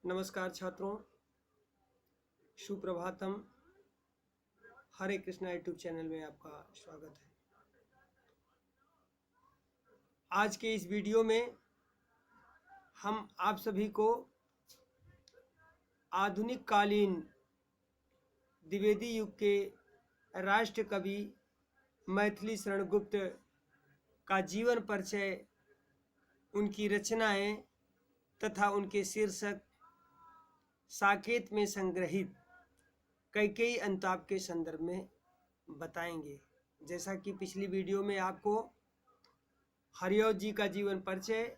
नमस्कार छात्रों, सुप्रभातम। हरे Krishna YouTube channel में आपका स्वागत है। आज के इस वीडियो में हम आप सभी को आधुनिक कालीन द्विवेदी युग के राष्ट्र कवि मैथिली शरण गुप्त का जीवन परिचय, उनकी रचनाएं तथा उनके शीर्षक साकेत में संग्रहित कई अंताप के संदर्भ में बताएंगे। जैसा कि पिछली वीडियो में आपको हरिऔध जी का जीवन परिचय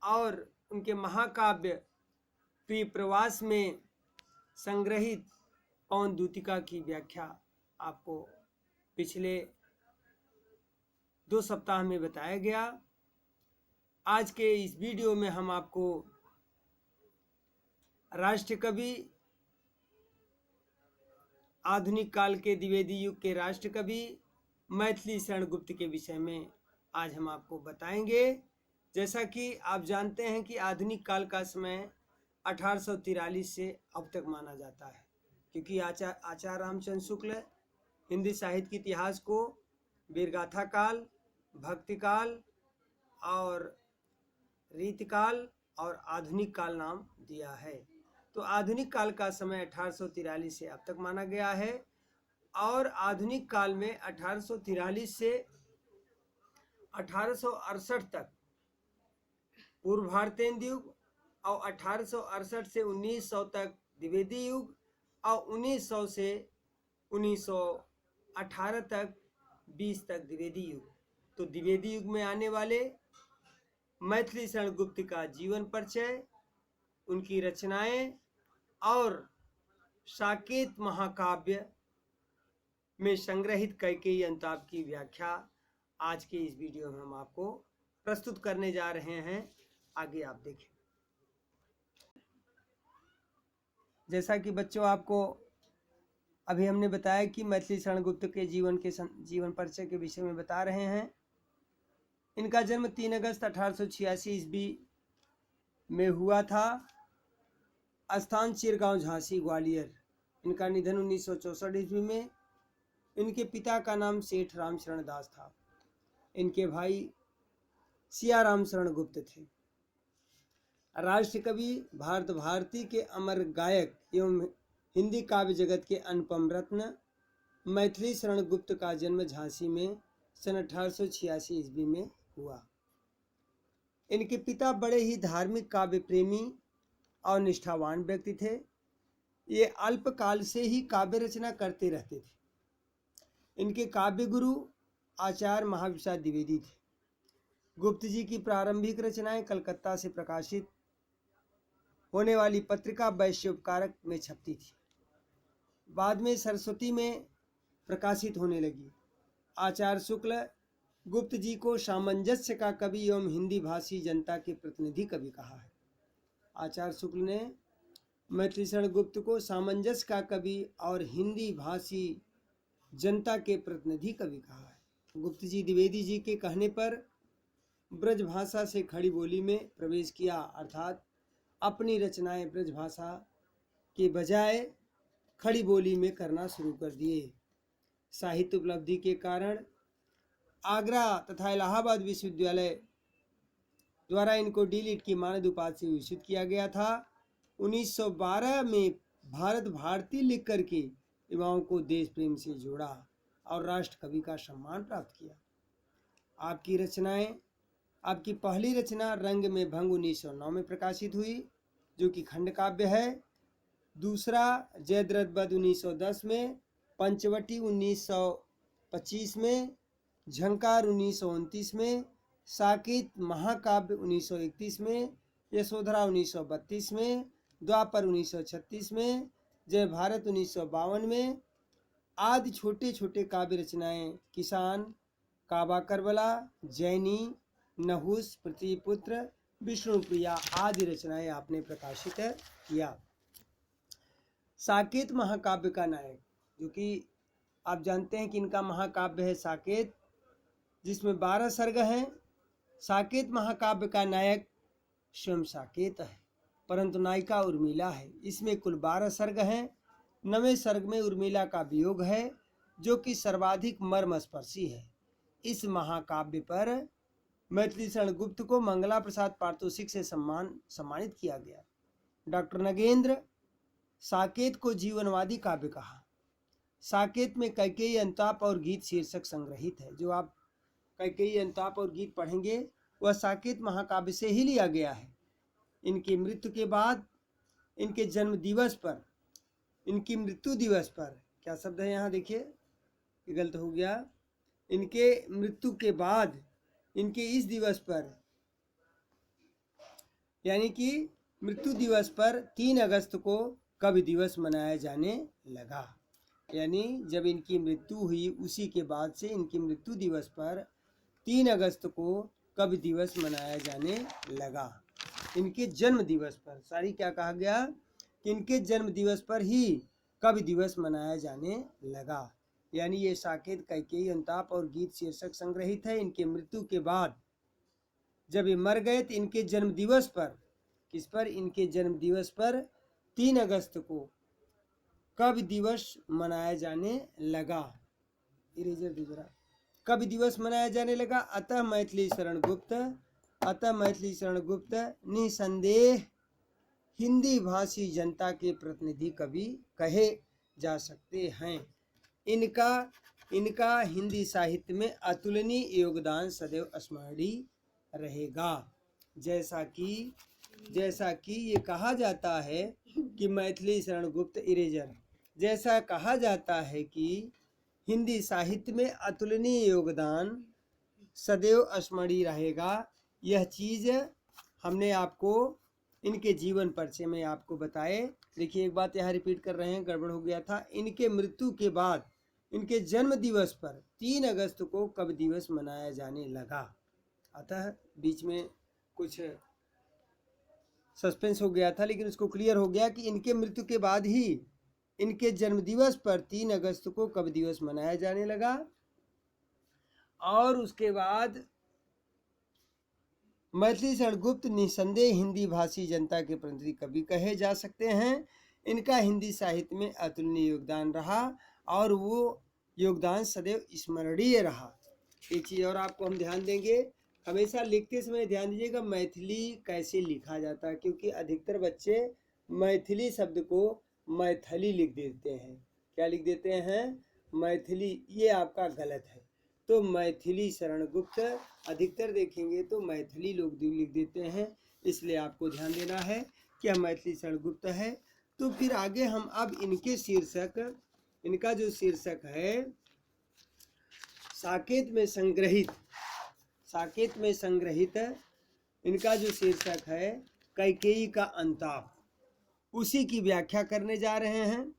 और उनके महाकाव्य प्रिय प्रवास में संग्रहित पवन दूतिका की व्याख्या आपको पिछले 2 सप्ताह में बताया गया। आज के इस वीडियो में हम आपको राष्ट्र कवि, आधुनिक काल के द्विवेदी युग के राष्ट्र कवि मैथिली शरण गुप्त के विषय में आज हम आपको बताएंगे। जैसा कि आप जानते हैं कि आधुनिक काल का समय 1843 से अब तक माना जाता है, क्योंकि आचार्य रामचंद्र शुक्ल हिंदी साहित्य के इतिहास को वीरगाथा काल, भक्ति काल और रीतिकाल और आधुनिक काल नाम दिया है। तो आधुनिक काल का समय 1843 से अब तक माना गया है और आधुनिक काल में 1843 से 1868 तक पूर्व भारतेंदु युग और 1868 से 1900 तक द्विवेदी युग और 1900 से 1918 तक 20 तक द्विवेदी युग। तो द्विवेदी युग में आने वाले मैथिली शरण गुप्त का जीवन परिचय, उनकी रचनाएं और साकेत महाकाव्य में संग्रहित कई अंताप की व्याख्या आज के इस वीडियो में हम आपको प्रस्तुत करने जा रहे हैं। आगे आप देखें। जैसा कि बच्चों, आपको अभी हमने बताया कि मैथिली शरण गुप्त के जीवन परिचय के विषय में बता रहे हैं। इनका जन्म 3 अगस्त 1886 ईस्वी में हुआ था। स्थान चिरगांव, झांसी, ग्वालियर। इनका निधन 1964 ईस्वी में। इनके पिता का नाम सेठ रामशरण दास था। इनके भाई सियाराम शरण गुप्त थे। राष्ट्र कवि, भारत भारती के अमर गायक एवं हिंदी काव्य जगत के अनुपम रत्न मैथिली शरण गुप्त का जन्म झांसी में सन 1886 ईस्वी में हुआ। इनके पिता बड़े ही धार्मिक काव्य प्रेमी और निष्ठावान व्यक्ति थे। ये अल्पकाल से ही काव्य रचना करते रहते थे। इनके काव्य गुरु आचार्य महाविशाल द्विवेदी थे। गुप्त जी की प्रारंभिक रचनाएं कलकत्ता से प्रकाशित होने वाली पत्रिका वैश्योपकारक में छपती थी। बाद में सरस्वती में प्रकाशित होने लगी। आचार्य शुक्ल गुप्त जी को सामंजस्य का कवि एवं हिंदी भाषी जनता के प्रतिनिधि कवि कहा है। आचार्य शुक्ल ने मैथिली शरण गुप्त को सामंजस्य का कवि और हिंदी भाषी जनता के प्रतिनिधि कवि कहा है। गुप्त जी द्विवेदी जी के कहने पर ब्रज भाषा से खड़ी बोली में प्रवेश किया, अर्थात अपनी रचनाएं ब्रज भाषा के बजाय खड़ी बोली में करना शुरू कर दिए। साहित्य उपलब्धि के कारण आगरा तथा इलाहाबाद विश्वविद्यालय द्वारा इनको डी.लिट की मानद उपाधि से विभूषित किया गया था। 1912 में भारत भारती लिख करके युवाओं को देश प्रेम से जोड़ा और राष्ट्र कवि का सम्मान प्राप्त किया। आपकी पहली रचना रंग में भंग 1909 में प्रकाशित हुई, जो कि खंड काव्य है। दूसरा जयद्रथ वध 1910 में, पंचवटी 1925 में, झंकार 1929 में, साकेत महाकाव्य 1931 में, यशोधरा 1932 में, द्वापर 1936 में, जय भारत 1952 में, आदि छोटे छोटे काव्य रचनाएं किसान, काबा करबला, जैनी, नहुस, पृथ्वीपुत्र, विष्णुप्रिया आदि रचनाएं आपने प्रकाशित किया। साकेत महाकाव्य का नायक, जो कि आप जानते हैं कि इनका महाकाव्य है साकेत, जिसमें 12 सर्ग हैं। साकेत महाकाव्य का नायक स्वयं साकेत है। परंतु नायिका उर्मिला है। इसमें कुल 12 सर्ग हैं। 9वें सर्ग में उर्मिला का वियोग है, जो कि सर्वाधिक मर्मस्पर्शी है। इस महाकाव्य पर मैथिली शरण गुप्त को मंगला प्रसाद पारितोषिक से सम्मानित किया गया। डॉक्टर नगेंद्र साकेत को जीवनवादी काव्य कहा। साकेत में कैकेयी, अंताप और गीत शीर्षक संग्रहित है। जो आप कैकेयी, अंताप और गीत पढ़ेंगे वह साकेत महाकाव्य से ही लिया गया है। इनकी मृत्यु के बाद, इनके जन्म दिवस पर, इनकी मृत्यु दिवस पर, क्या शब्द है यहाँ देखिए, ये गलत हो गया। इनके मृत्यु के बाद, इनके इस दिवस पर, यानी कि मृत्यु दिवस पर 3 अगस्त को कवि दिवस मनाया जाने लगा। यानी जब इनकी मृत्यु हुई उसी के बाद से इनकी मृत्यु दिवस पर 3 अगस्त को कवि दिवस मनाया जाने लगा। इनके जन्म दिवस पर, सारी क्या कहा गया कि इनके जन्म दिवस पर ही कवि दिवस मनाया जाने लगा। यानी ये साकेत, कैकेयी, अंताप और गीत शीर्षक संग्रहित है। इनके मृत्यु के बाद जब ये मर गए तो इनके जन्म दिवस पर, किस पर, इनके जन्म दिवस पर 3 अगस्त को कवि दिवस मनाया जाने लगा। इरेजर दे जरा, कवि दिवस मनाया जाने लगा। अतः मैथिली शरण गुप्त निसंदेह हिंदी भाषी जनता के प्रतिनिधि कवि कहे जा सकते हैं। इनका हिंदी साहित्य में अतुलनीय योगदान सदैव स्मरणीय रहेगा। जैसा कि ये कहा जाता है कि मैथिली शरण गुप्त, इरेजर, जैसा कहा जाता है कि हिंदी साहित्य में अतुलनीय योगदान सदैव स्मरणीय रहेगा। यह चीज़ हमने आपको इनके जीवन परिचय में आपको बताए। देखिए एक बात यहाँ रिपीट कर रहे हैं, गड़बड़ हो गया था। इनके मृत्यु के बाद इनके जन्म दिवस पर 3 अगस्त को कवि दिवस मनाया जाने लगा। अतः बीच में कुछ सस्पेंस हो गया था, लेकिन उसको क्लियर हो गया कि इनके मृत्यु के बाद ही इनके जन्म दिवस पर 3 अगस्त को कवि दिवस मनाया जाने लगा। और उसके बाद मैथिली शरण गुप्त निसंदेह हिंदी भाषी जनता के प्रतिनिधि कवि कहे जा सकते हैं। इनका हिंदी साहित्य में अतुलनीय योगदान रहा और वो योगदान सदैव स्मरणीय रहा। एक चीज़ और आपको हम ध्यान देंगे, हमेशा लिखते समय ध्यान दीजिएगा मैथिली कैसे लिखा जाता है, क्योंकि अधिकतर बच्चे मैथिली शब्द को मैथिली लिख देते हैं। क्या लिख देते हैं? मैथिली। ये आपका गलत है। तो मैथिली शरण गुप्त अधिकतर देखेंगे तो मैथिली लोग लिख देते हैं, इसलिए आपको ध्यान देना है कि हम मैथिली शरण गुप्त है। तो फिर आगे हम अब इनके शीर्षक, इनका जो शीर्षक है साकेत में संग्रहित इनका जो शीर्षक है कैकेयी का अंताप, उसी की व्याख्या करने जा रहे हैं।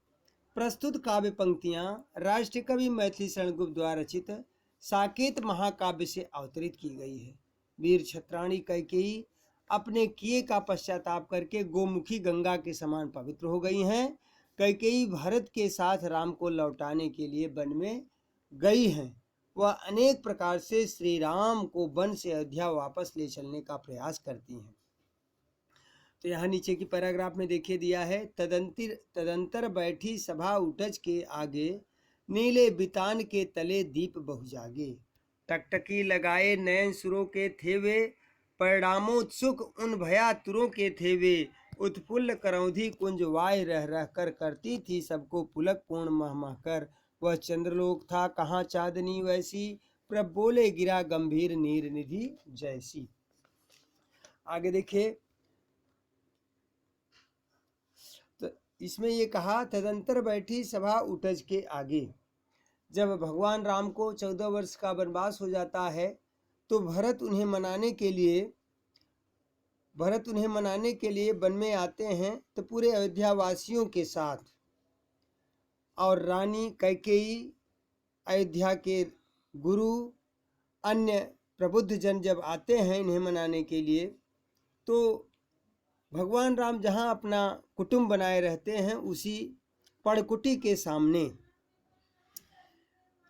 प्रस्तुत काव्य पंक्तियां राष्ट्रीय कवि मैथिली शरण गुप्त द्वारा रचित साकेत महाकाव्य से अवतरित की गई है। वीर छत्राणी कैकेयी अपने किए का पश्चाताप करके गोमुखी गंगा के समान पवित्र हो गई हैं। कैकेयी भरत के साथ राम को लौटाने के लिए वन में गई हैं। वह अनेक प्रकार से श्री राम को वन से अयोध्या वापस ले चलने का प्रयास करती हैं। तो यहाँ नीचे की पैराग्राफ में देखिए दिया है, तदंतर बैठी सभा उठज के आगे, नीले बितान के तले दीप बहु जागे। टकटकी लगाए नयन सुरों के थे वे, परिणामोत्सुक उन भया तुरों के थे वे। उत्फुल्ल करौंधी कुंज वाय रह रह कर करती थी सबको पुलक पूर्ण मह मह कर। वह चंद्रलोक था कहाँ चांदनी वैसी, प्रभ बोले गिरा गंभीर नीर निधि जैसी। आगे देखिए, तो इसमें ये कहा, तदंतर बैठी सभा उठज के आगे। जब भगवान राम को 14 वर्ष का वनवास हो जाता है तो भरत उन्हें मनाने के लिए वन में आते हैं। तो पूरे अयोध्या वासियों के साथ और रानी कैकेयी, अयोध्या के गुरु, अन्य प्रबुद्ध जन जब आते हैं इन्हें मनाने के लिए, तो भगवान राम जहाँ अपना कुटुंब बनाए रहते हैं उसी पड़कुटी के सामने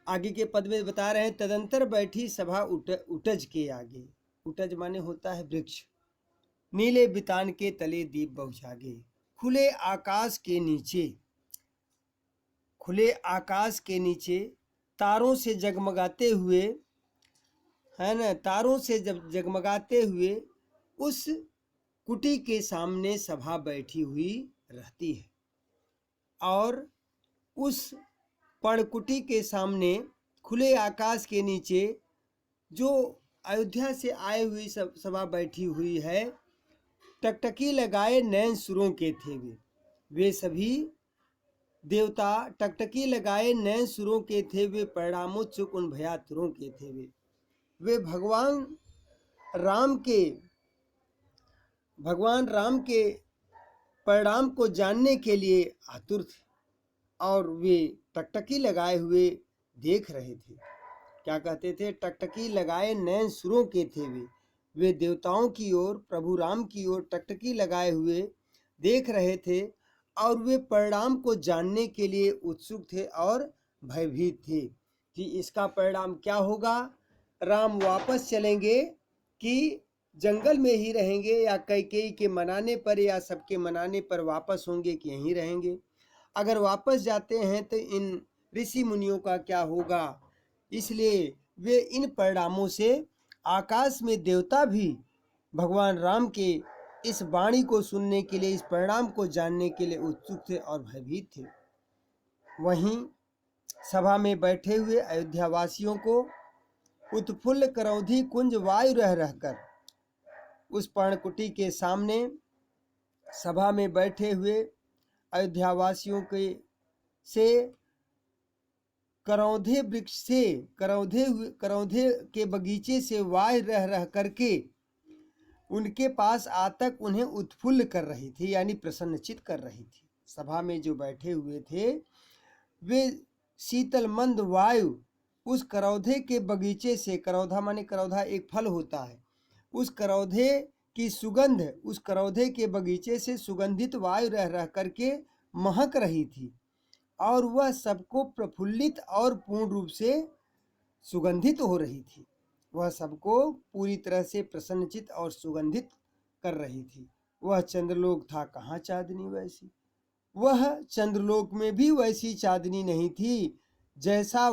आगे के पद में बता रहे हैं, तदंतर बैठी सभा उठज के आगे। उठज माने होता है वृक्ष। नीले बितान के तले दीप बहुजागे। खुले आकाश के नीचे, खुले आकाश के नीचे तारों से जगमगाते हुए, है ना, तारों से जब जगमगाते हुए उस कुटी के सामने सभा बैठी हुई रहती है। और उस पर्णकुटी के सामने खुले आकाश के नीचे जो अयोध्या से आए हुई सभा बैठी हुई है, टकटकी लगाए नैन सुरों के थे वे सभी देवता टकटकी लगाए नैन सुरों के थे, वे परिणामोत्सुक उन भयातुरों के थे। वे भगवान राम के परिणाम को जानने के लिए आतुर थे और वे टकटकी लगाए हुए देख रहे थे। क्या कहते थे? टकटकी लगाए नैन सुरों के थे वे देवताओं की ओर, प्रभु राम की ओर टकटकी लगाए हुए देख रहे थे और वे परिणाम को जानने के लिए उत्सुक थे और भयभीत थे कि इसका परिणाम क्या होगा। राम वापस चलेंगे कि जंगल में ही रहेंगे, या कैकेयी के मनाने पर या सबके मनाने पर वापस होंगे कि यहीं रहेंगे। अगर वापस जाते हैं तो इन ऋषि मुनियों का क्या होगा। इसलिए वे इन परिणामों से आकाश में देवता भी भगवान राम के इस वाणी को सुनने के लिए, इस परिणाम को जानने के लिए उत्सुक थे और भयभीत थे। वहीं सभा में बैठे हुए अयोध्यावासियों को उत्फुल्ल करौधी कुंज वायु रह रहकर उस पर्णकुटी के सामने सभा में बैठे हुए अयोध्यावासियों के से करौधे वृक्ष से, करौधे के बगीचे से वायु रह रह करके उनके पास आतक उन्हें उत्फुल्ल कर रही थी, यानी प्रसन्नचित कर रही थी। सभा में जो बैठे हुए थे वे शीतल मंद वायु उस करौधे के बगीचे से, करौधा माने करौधा एक फल होता है, उस करौधे की सुगंध, उस करौधे के बगीचे से सुगंधित वायु रह रह करके महक रही थी और वह सबको प्रफुल्लित और पूर्ण रूप से सुगंधित हो रही थी। वह सबको पूरी तरह से प्रसन्नचित और सुगंधित कर रही थी। वह चंद्रलोक था कहाँ चांदनी वैसी। वह चंद्रलोक में भी वैसी चांदनी नहीं थी जैसा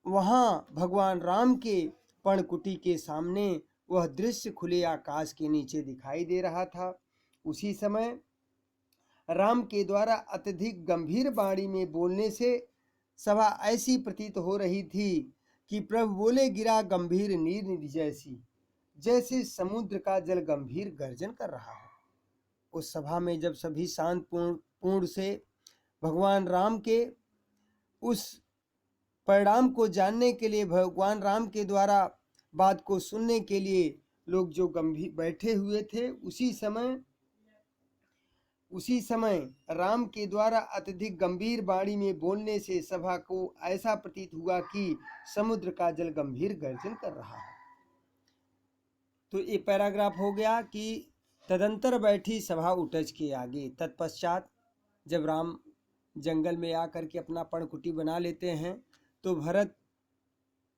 वहाँ भगवान राम के पर्णकुटी के सामने वह दृश्य खुले आकाश के नीचे दिखाई दे रहा था। उसी समय राम के द्वारा अत्यधिक गंभीर वाणी में बोलने से सभा ऐसी प्रतीत हो रही थी कि प्रभु बोले गिरा गंभीर नीर निधि जैसी, जैसे समुद्र का जल गंभीर गर्जन कर रहा हो। उस सभा में जब सभी शांत पूर्ण से भगवान राम के उस परिणाम को जानने के लिए, भगवान राम के द्वारा बात को सुनने के लिए लोग जो गंभीर बैठे हुए थे, उसी समय राम के द्वारा अत्यधिक गंभीर वाणी में बोलने से सभा को ऐसा प्रतीत हुआ कि समुद्र का जल गंभीर गर्जन कर रहा है। तो ये पैराग्राफ हो गया कि तदंतर बैठी सभा उटज के आगे। तत्पश्चात जब राम जंगल में आकर के अपना पर्णकुटी बना लेते हैं तो भरत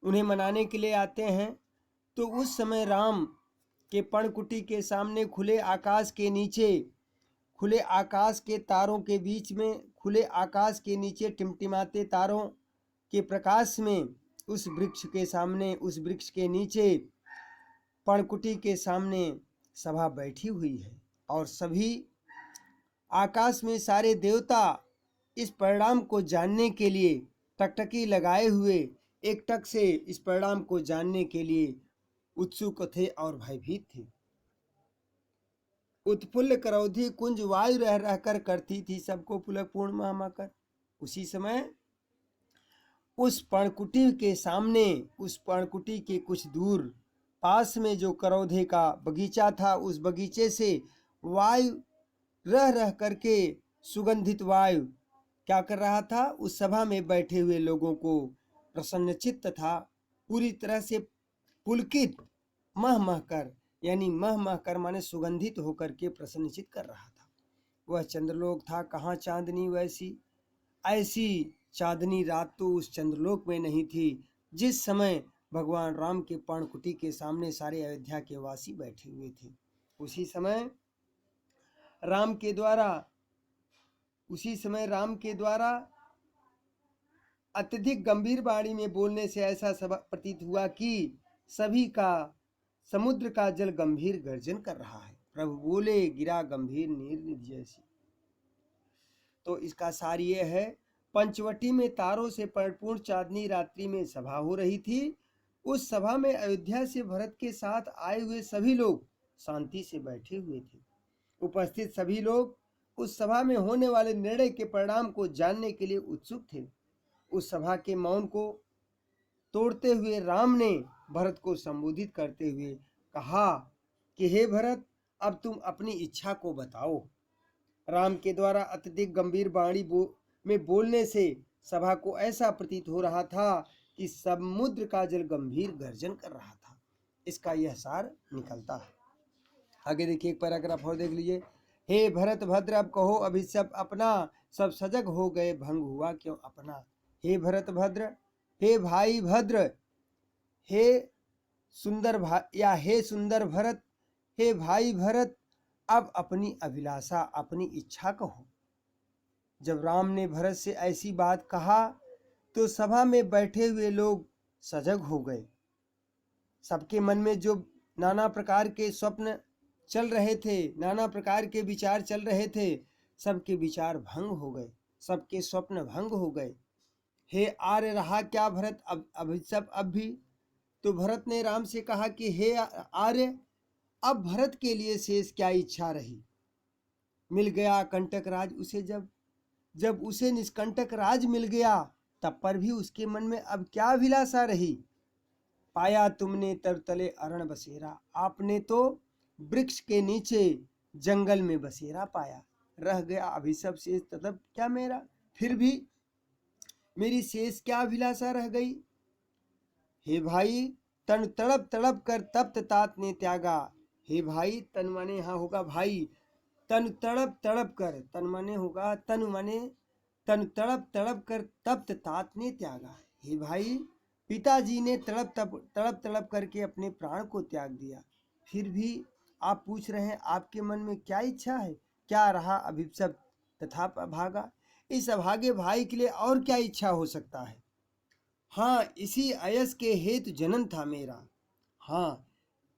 उन्हें मनाने के लिए आते हैं। तो उस समय राम के पर्णकुटी के सामने खुले आकाश के नीचे, खुले आकाश के तारों के बीच में, खुले आकाश के नीचे टिमटिमाते तारों के प्रकाश में उस वृक्ष के सामने, उस वृक्ष के नीचे पर्णकुटी के सामने सभा बैठी हुई है और सभी आकाश में सारे देवता इस परिणाम को जानने के लिए टकटकी लगाए हुए एकटक से इस परिणाम को जानने के लिए उत्सुक थे और भयभीत थे। उत्फुल्ल करौधी कुंज वायु रह रहकर करती थी सबको पुलक पूर्ण महामाकर। उसी समय उस पर्णकुटी के सामने, उस पर्णकुटी के कुछ दूर पास में जो करौधे का बगीचा था, उस बगीचे से वायु रह रह करके सुगंधित वायु क्या कर रहा था, उस सभा में बैठे हुए लोगों को प्रसन्नचित्त तथा पूरी तरह से पुलकित मह मह कर, यानी मह मह कर माने सुगंधित होकर के प्रसन्नचित कर रहा था। वह चंद्रलोक था कहाँ चांदनी वैसी। ऐसी चांदनी रात तो उस चंद्रलोक में नहीं थी जिस समय भगवान राम के पर्णकुटी के सामने सारे अयोध्या के वासी बैठे हुए थे। उसी समय राम के द्वारा अत्यधिक गंभीर वाणी में बोलने से ऐसा प्रतीत हुआ कि सभी का समुद्र का जल गंभीर गर्जन कर रहा है। प्रभु बोले, गिरा गंभीर नीर निधि जैसी। तो इसका सार ये है, पंचवटी में तारों से परिपूर्ण चांदनी रात्रि में सभा हो रही थी। उस सभा में अयोध्या से भरत के साथ आए हुए सभी लोग शांति से बैठे हुए थे। उपस्थित सभी लोग उस सभा में होने वाले निर्णय के परिणाम को जानने के लिए उत्सुक थे। उस सभा के मौन को तोड़ते हुए राम ने भरत को संबोधित करते हुए कहा कि हे भरत, अब तुम अपनी इच्छा को बताओ। राम के द्वारा अत्यधिक गंभीर वाणी में बोलने से सभा को ऐसा प्रतीत हो रहा था कि समुद्र का जल गंभीर गर्जन कर रहा था। इसका यह सार निकलता है। आगे देखिए, एक पैराग्राफ और देख लीजिए। हे भरत भद्र, अब कहो अभी सब अपना, सब सजग हो गए, भंग हुआ क्यों अपना। हे भरत भद्र, हे भाई भद्र, हे सुंदर हे सुंदर भरत, हे भाई भरत, अब अपनी अभिलाषा, अपनी इच्छा कहो। जब राम ने भरत से ऐसी बात कहा तो सभा में बैठे हुए लोग सजग हो गए। सबके मन में जो नाना प्रकार के स्वप्न चल रहे थे, नाना प्रकार के विचार चल रहे थे, सबके विचार भंग हो गए, सबके स्वप्न भंग हो गए। हे आर्य, रहा क्या भरत अब भी। तो भरत ने राम से कहा कि हे आर्य, अब भरत के लिए शेष क्या इच्छा रही। मिल गया कंटक राज उसे, जब उसे निष्कंटक राज मिल गया तब पर भी उसके मन में अब क्या अभिलाषा रही। पाया तुमने तरतले अरण बसेरा, आपने तो वृक्ष के नीचे जंगल में बसेरा पाया। रह गया अभी सब शेष तब क्या मेरा, फिर भी मेरी शेष क्या अभिलाषा रह गई। हे भाई, तन तड़प तड़प कर तप्त तात ने त्यागा। हे भाई, तन माने यहाँ होगा भाई, तन तड़प तड़प कर, तन माने होगा तन माने तन तड़प तड़प कर तप्त तात ने त्यागा। हे भाई, पिताजी ने तड़प तड़प करके अपने प्राण को त्याग दिया, फिर भी आप पूछ रहे हैं आपके मन में क्या इच्छा है, क्या रहा अभिशप्त तथा भागा। इस अभागे भाई के लिए और क्या इच्छा हो सकता है। हाँ, इसी अयस के हेतु जन्म था मेरा। हाँ,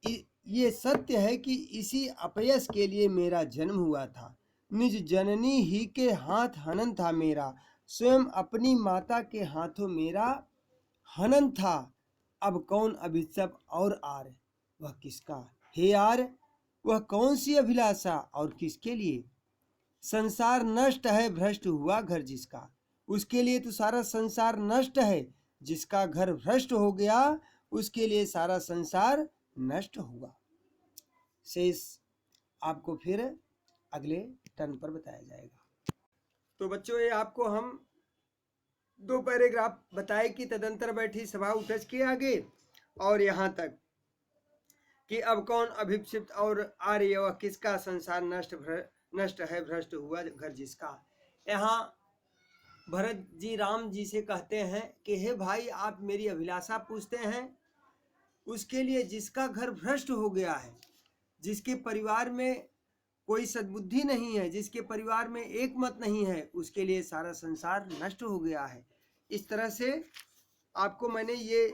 ये सत्य है कि इसी अपयस के लिए मेरा जन्म हुआ था। निज जननी ही के हाथ हनन था मेरा, स्वयं अपनी माता के हाथों मेरा हनन था। अब कौन अभिशप और आर, वह किसका। हे आर, वह कौन सी अभिलाषा और किसके लिए। संसार नष्ट है, भ्रष्ट हुआ घर जिसका, उसके लिए तो सारा संसार नष्ट है। जिसका घर भ्रष्ट हो गया उसके लिए सारा संसार नष्ट हुआ। शेष आपको फिर अगले टर्न पर बताया जाएगा। तो बच्चों, ये आपको हम 2 पैराग्राफ बताए कि तदंतर बैठी सभा उठज के आगे, और यहाँ तक कि अब कौन अभिक्षिप्त और आर्य, वह किसका, संसार नष्ट है, भ्रष्ट हुआ घर जिसका। यहाँ भरत जी राम जी से कहते हैं कि हे भाई, आप मेरी अभिलाषा पूछते हैं, उसके लिए जिसका घर भ्रष्ट हो गया है, जिसके परिवार में कोई सद्बुद्धि नहीं है, जिसके परिवार में एक मत नहीं है, उसके लिए सारा संसार नष्ट हो गया है। इस तरह से आपको मैंने ये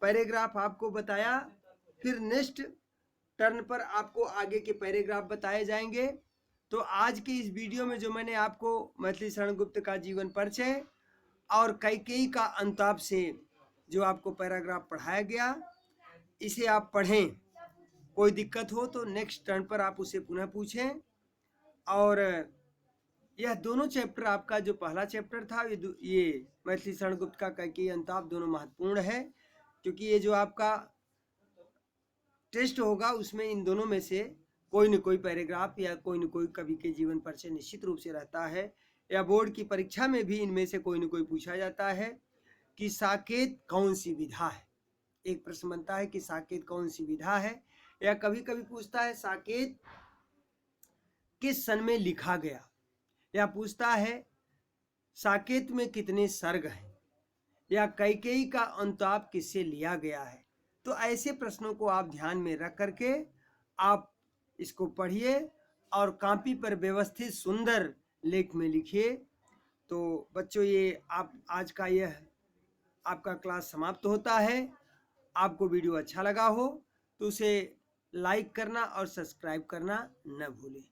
पैराग्राफ आपको बताया। फिर नेक्स्ट टर्न पर आपको आगे के पैराग्राफ बताए जाएंगे। तो आज के इस वीडियो में जो मैंने आपको मैथिली शरण गुप्त का जीवन परिचय और कैकेयी का अंताप से जो आपको पैराग्राफ पढ़ाया गया, इसे आप पढ़ें। कोई दिक्कत हो तो नेक्स्ट टर्न पर आप उसे पुनः पूछें। और यह दोनों चैप्टर, आपका जो पहला चैप्टर था, ये मैथिली शरण गुप्त का कैकेयी अंताप, दोनों महत्वपूर्ण है, क्योंकि ये जो आपका टेस्ट होगा उसमें इन दोनों में से कोई न कोई पैराग्राफ या कोई न कोई कवि के जीवन परिचय निश्चित रूप से रहता है, या बोर्ड की परीक्षा में भी इनमें से कोई न कोई पूछा जाता है कि साकेत कौन सी विधा है। एक प्रश्न बनता है कि साकेत कौन सी विधा है, या कभी कभी पूछता है साकेत किस सन में लिखा गया, या पूछता है साकेत में कितने सर्ग हैं, या कैकेयी का अंताप किससे लिया गया है। तो ऐसे प्रश्नों को आप ध्यान में रख करके आप इसको पढ़िए और कॉपी पर व्यवस्थित सुंदर लेख में लिखिए। तो बच्चों, ये आप आज का यह आपका क्लास समाप्त होता है। आपको वीडियो अच्छा लगा हो तो उसे लाइक करना और सब्सक्राइब करना न भूलें।